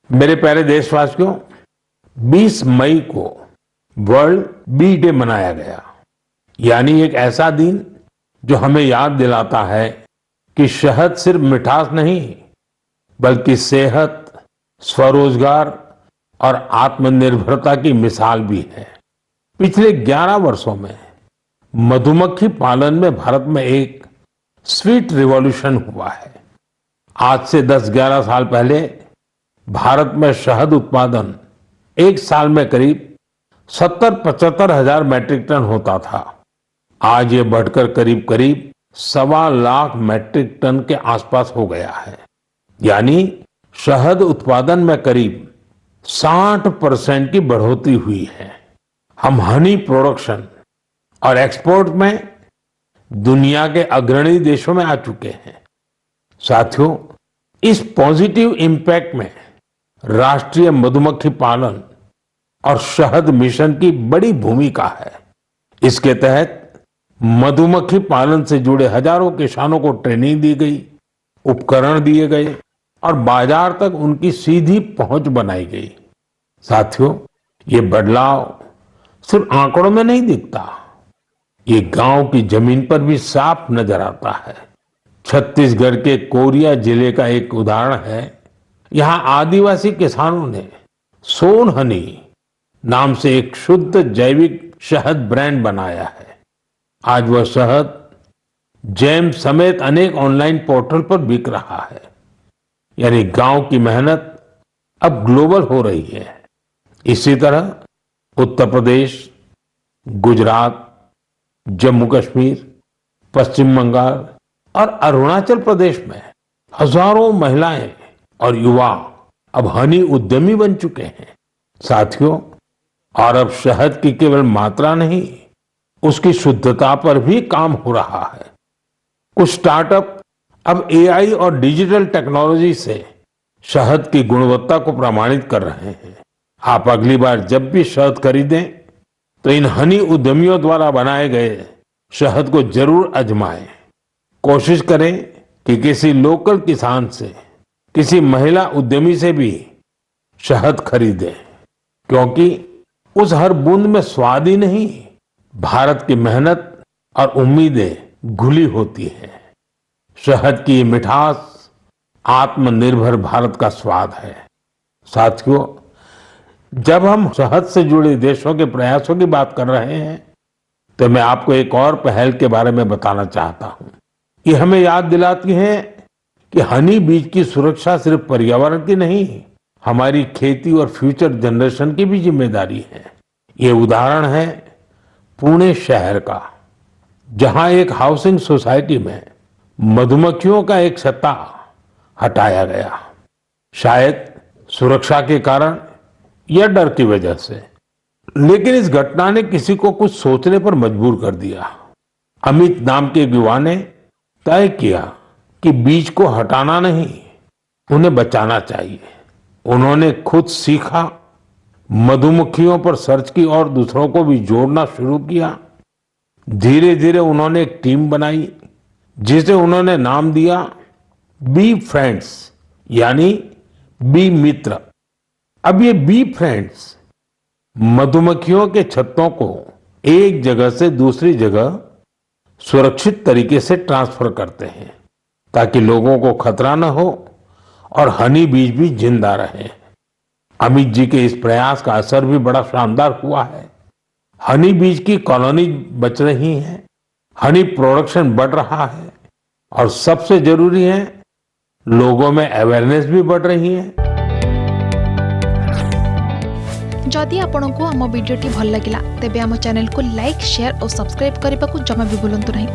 मेरे प्यारे देशवासियों, 20 मई को वर्ल्ड बी डे मनाया गया। यानी एक ऐसा दिन जो हमें याद दिलाता है कि शहद सिर्फ मिठास नहीं बल्कि सेहत, स्वरोजगार और आत्मनिर्भरता की मिसाल भी है। पिछले 11 वर्षों में मधुमक्खी पालन में भारत में एक स्वीट रिवॉल्यूशन हुआ है। आज से 10-11 साल पहले भारत में शहद उत्पादन एक साल में करीब 70-75 हजार मैट्रिक टन होता था। आज ये बढ़कर करीब करीब 1.25 लाख मैट्रिक टन के आसपास हो गया है। यानी शहद उत्पादन में करीब 60% की बढ़ोतरी हुई है। हम हनी प्रोडक्शन और एक्सपोर्ट में दुनिया के अग्रणी देशों में आ चुके हैं। साथियों, इस पॉजिटिव इम्पैक्ट में राष्ट्रीय मधुमक्खी पालन और शहद मिशन की बड़ी भूमिका है। इसके तहत मधुमक्खी पालन से जुड़े हजारों किसानों को ट्रेनिंग दी गई, उपकरण दिए गए और बाजार तक उनकी सीधी पहुंच बनाई गई। साथियों, ये बदलाव सिर्फ आंकड़ों में नहीं दिखता, ये गांव की जमीन पर भी साफ नजर आता है। छत्तीसगढ़ के कोरिया जिले का एक उदाहरण है। यहाँ आदिवासी किसानों ने सोन हनी नाम से एक शुद्ध जैविक शहद ब्रांड बनाया है। आज वह शहद जैम समेत अनेक ऑनलाइन पोर्टल पर बिक रहा है। यानी गांव की मेहनत अब ग्लोबल हो रही है। इसी तरह उत्तर प्रदेश, गुजरात, जम्मू कश्मीर, पश्चिम बंगाल और अरुणाचल प्रदेश में हजारों महिलाएं और युवा अब हनी उद्यमी बन चुके हैं। साथियों, और अब शहद की केवल मात्रा नहीं, उसकी शुद्धता पर भी काम हो रहा है। कुछ स्टार्टअप अब एआई और डिजिटल टेक्नोलॉजी से शहद की गुणवत्ता को प्रमाणित कर रहे हैं। आप अगली बार जब भी शहद खरीदें तो इन हनी उद्यमियों द्वारा बनाए गए शहद को जरूर आजमाएं। कोशिश करें कि किसी लोकल किसान से, किसी महिला उद्यमी से भी शहद खरीदें, क्योंकि उस हर बूंद में स्वाद ही नहीं, भारत की मेहनत और उम्मीदें घुली होती हैं। शहद की मिठास आत्मनिर्भर भारत का स्वाद है। साथियों, जब हम शहद से जुड़े देशों के प्रयासों की बात कर रहे हैं तो मैं आपको एक और पहल के बारे में बताना चाहता हूं। ये हमें याद दिलाती है कि हनी बीज की सुरक्षा सिर्फ पर्यावरण की नहीं, हमारी खेती और फ्यूचर जनरेशन की भी जिम्मेदारी है। ये उदाहरण है पुणे शहर का, जहां एक हाउसिंग सोसाइटी में मधुमक्खियों का एक छत्ता हटाया गया। शायद सुरक्षा के कारण या डर की वजह से, लेकिन इस घटना ने किसी को कुछ सोचने पर मजबूर कर दिया। अमित नाम के युवा ने तय किया कि बीज को हटाना नहीं, उन्हें बचाना चाहिए। उन्होंने खुद सीखा, मधुमक्खियों पर सर्च की और दूसरों को भी जोड़ना शुरू किया। धीरे धीरे उन्होंने एक टीम बनाई जिसे उन्होंने नाम दिया बी फ्रेंड्स, यानी बी मित्र। अब ये बी फ्रेंड्स मधुमक्खियों के छत्तों को एक जगह से दूसरी जगह सुरक्षित तरीके से ट्रांसफर करते हैं ताकि लोगों को खतरा न हो और हनी बीज भी जिंदा रहे। अमित जी के इस प्रयास का असर भी बड़ा शानदार हुआ है। हनी बीज की कॉलोनी बच रही है, हनी प्रोडक्शन बढ़ रहा है और सबसे जरूरी है, लोगों में अवेयरनेस भी बढ़ रही है। जदि आपंक आम भिडी भल लगा तेब आम चैनल को लाइक, शेयर और सब्सक्राइब करने को जमा भी भूलु नहीं।